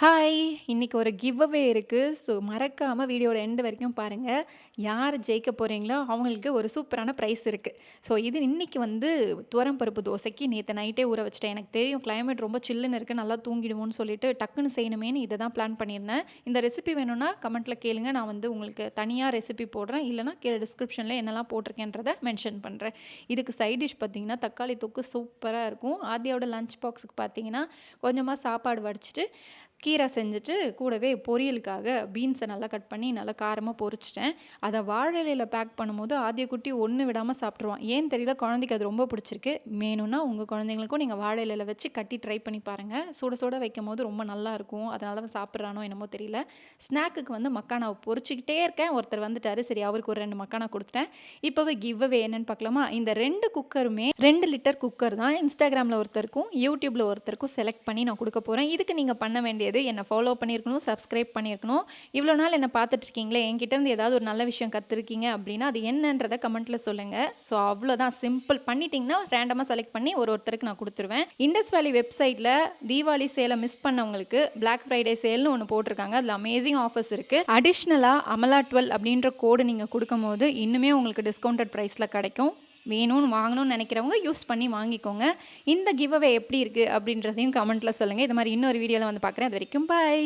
Hi! இன்னைக்கு ஒரு give away இருக்கு. ஸோ மறக்காம வீடியோட எண்ட் வரைக்கும் பாருங்க. யார் ஜெயிக்க போறீங்களோ அவங்களுக்கு ஒரு சூப்பரான பிரைஸ் இருக்கு. ஸோ இது இன்னைக்கு துவரம் பருப்பு தோசைக்கு நேத்து நைட்டே ஊற வச்சுட்டேன். எனக்கு தெரியும் கிளைமேட் ரொம்ப சில்லுன்னு இருக்கு. நல்லா தூங்கிடுவோம்னு சொல்லிட்டு டக்குன்னு செய்யணுமேன்னு இத தான் பிளான் பண்ணியிருந்தேன். இந்த ரெசிபி வேணும்னா கமெண்ட்ல கேளுங்க. நான் உங்களுக்கு தனியா ரெசிபி போடுறேன். இல்லன்னா கீழ டிஸ்கிரிப்ஷன்ல என்னலாம் போட்டிருக்கேன்றத மென்ஷன் பண்றேன். இதுக்கு சைட் டிஷ் பார்த்தீங்கன்னா, தக்காளி தொக்கு சூப்பரா இருக்கும். ஆதியோட லஞ்ச் பாக்ஸுக்கு பார்த்தீங்கன்னா, கொஞ்சமா சாப்பாடு வடிச்சுட்டு கீரை செஞ்சுட்டு கூடவே பொரியலுக்காக பீன்ஸை நல்லா கட் பண்ணி நல்லா காரமாக பொரிச்சிட்டேன். அதை வாழை இலையில பேக் பண்ணும்போது ஆதிய குட்டி ஒன்று விடாமல் சாப்பிட்ருவான். ஏன்னு தெரியல, குழந்தைக்கு அது ரொம்ப பிடிச்சிருக்கு. வேணும்னா உங்கள் குழந்தைங்களுக்கும் நீங்கள் வாழை இலையில வச்சு கட்டி ட்ரை பண்ணி பாருங்கள். சுட சுட வைக்கும் போது ரொம்ப நல்லா இருக்கும். அதனால தான் சாப்பிட்றானோ என்னமோ தெரியல. ஸ்நாக்குக்கு மக்கானாவை பொரிச்சிக்கிட்டே இருக்கேன். ஒருத்தர் வந்துட்டாரு. சரி, அவருக்கு ஒரு 2 மக்கானா கொடுத்துட்டேன். இப்போவே கிவ் அவே என்னன்னு பார்க்கலாமா? இந்த 2 குக்கருமே 2 லிட்டர் குக்கர் தான். இன்ஸ்டாகிராமில் ஒருத்தருக்கும் யூடியூப்பில் ஒருத்தருக்கும் செலக்ட் பண்ணி நான் கொடுக்க போகிறேன். இதுக்கு நீங்கள் பண்ண வேண்டியது என்னை ஃபாலோ பண்ணியிருக்கணும், சப்ஸ்கிரைப் பண்ணியிருக்கணும். இவ்வளோ நாள் என்னை பார்த்துட்ருக்கீங்களே, என்கிட்ட இருந்து ஏதாவது ஒரு நல்ல விஷயம் கற்றுருக்கீங்க அப்படின்னா அது என்னன்றதை கமெண்ட்டில் சொல்லுங்கள். ஸோ அவ்வளோதான், சிம்பிள். பண்ணிட்டீங்கன்னா ரேண்டமாக செலக்ட் பண்ணி ஒருத்தருக்கு நான் கொடுத்துருவேன். இண்டஸ் வேலி வெப்சைட்டில் தீபாவளி சேலை மிஸ் பண்ணவங்களுக்கு பிளாக் ஃப்ரைடே சேல்னு ஒன்று போட்டிருக்காங்க. அதில் அமேசிங் ஆஃபர்ஸ் இருக்குது. அடிஷ்னலாக அமலா 12 அப்படின்ற கோடு நீங்கள் கொடுக்கும் போது இன்னுமே உங்களுக்கு டிஸ்கவுண்டட் ப்ரைஸில் கிடைக்கும். வேணும்னு வாங்கணும்னு நினைக்கிறவங்க யூஸ் பண்ணி வாங்கிக்கோங்க. இந்த கிவ் அவே எப்படி இருக்குது அப்படின்றதையும் கமெண்ட்டில் சொல்லுங்கள். இது மாதிரி இன்னொரு வீடியோவில் பார்க்குறேன். அது வரைக்கும் பை.